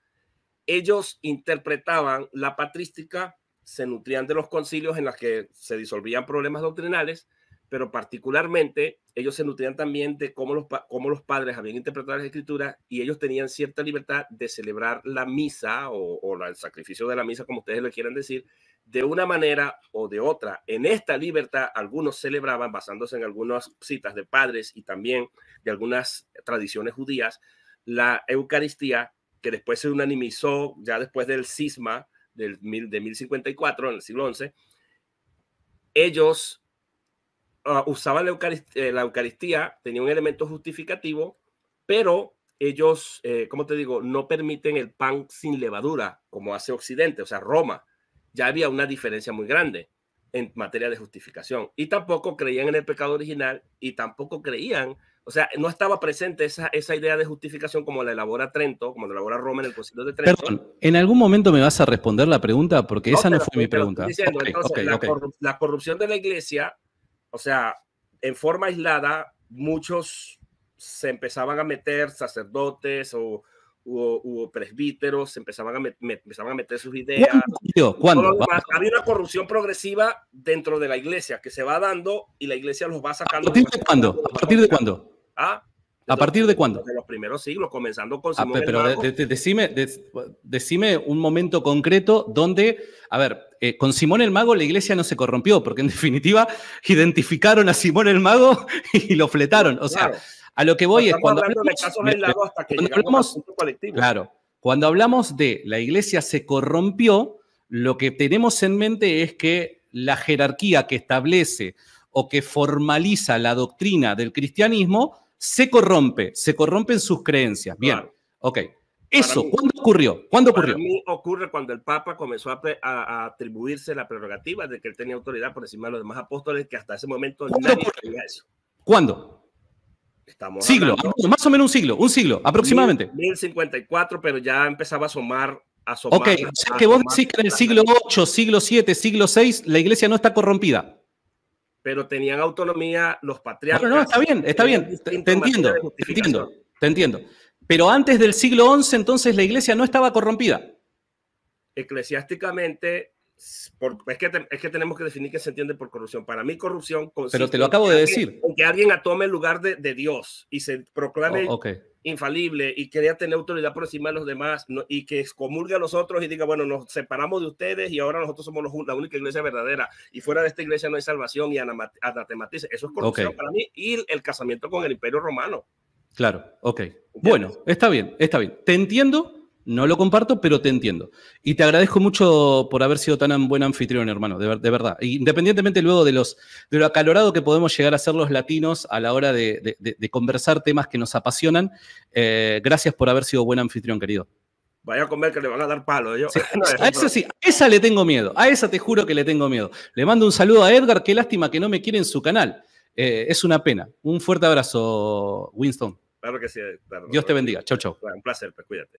ellos interpretaban la patrística, se nutrían de los concilios en los que se disolvían problemas doctrinales, pero particularmente ellos se nutrían también de cómo los padres habían interpretado las escrituras, y ellos tenían cierta libertad de celebrar la misa o el sacrificio de la misa, como ustedes lo quieran decir, de una manera o de otra. En esta libertad, algunos celebraban, basándose en algunas citas de padres y también de algunas tradiciones judías, la Eucaristía, que después se unanimizó ya después del cisma de 1054, en el siglo XI. Ellos usaban la Eucaristía, tenía un elemento justificativo, pero ellos, como te digo, no permiten el pan sin levadura, como hace Occidente, o sea, Roma. Ya había una diferencia muy grande en materia de justificación. Y tampoco creían en el pecado original, y tampoco creían, o sea, no estaba presente esa idea de justificación como la elabora Trento, como la elabora Roma en el Concilio de Trento. Perdón, ¿en algún momento me vas a responder la pregunta? Porque esa no fue mi pregunta. Diciendo. Entonces, la corrupción de la iglesia, o sea, en forma aislada, muchos se empezaban a meter, sacerdotes o presbíteros, se empezaban a meter sus ideas. ¿Cuándo? Había una corrupción progresiva dentro de la iglesia que se va dando, y la iglesia los va sacando. ¿A partir de cuándo? ¿A partir de cuándo? ¿A partir de cuándo? De los primeros siglos, comenzando con Simón el pero Mago. Decime un momento concreto donde, a ver, con Simón el Mago la iglesia no se corrompió, porque en definitiva identificaron a Simón el Mago y lo fletaron. O sea, claro, a lo que voy es cuando hablamos de la iglesia se corrompió, lo que tenemos en mente es que la jerarquía que establece o que formaliza la doctrina del cristianismo se corrompen sus creencias. Bien, claro. Ok. Eso, ¿cuándo ocurrió? Para mí ocurre cuando el Papa comenzó a atribuirse la prerrogativa de que él tenía autoridad por encima de los demás apóstoles, que hasta ese momento nadie tenía eso. ¿Cuándo? Estamos siglo, más o menos un siglo, aproximadamente. 1054, pero ya empezaba a asomar. Ok, o sea que vos decís que en el siglo VIII, siglo VII, siglo VI, la iglesia no está corrompida. Pero tenían autonomía los patriarcas. No, está bien, te entiendo. Pero antes del siglo XI, entonces, la iglesia no estaba corrompida. Eclesiásticamente, es que tenemos que definir qué se entiende por corrupción. Para mí, corrupción consiste pero te lo acabo de decir. En que alguien tome el lugar de Dios y se proclame infalible y quería tener autoridad por encima de los demás, y que excomulgue a los otros y diga, bueno, nos separamos de ustedes y ahora nosotros somos la única iglesia verdadera y fuera de esta iglesia no hay salvación, y anatematice. Eso es corrupción para mí, y el casamiento con el Imperio Romano. Claro, ok. Bueno, está bien. Te entiendo. No lo comparto, pero te entiendo. Y te agradezco mucho por haber sido tan buen anfitrión, hermano, de verdad. Independientemente luego de lo acalorado que podemos llegar a ser los latinos a la hora de conversar temas que nos apasionan, gracias por haber sido buen anfitrión, querido. Vaya a comer que le van a dar palo. Sí, a esa sí, a esa le tengo miedo. A esa te juro que le tengo miedo. Le mando un saludo a Edgar. Qué lástima que no me quiere en su canal. Es una pena. Un fuerte abrazo, Winston. Claro que sí. Dios te bendiga. Chau, chau. Un placer, pues cuídate.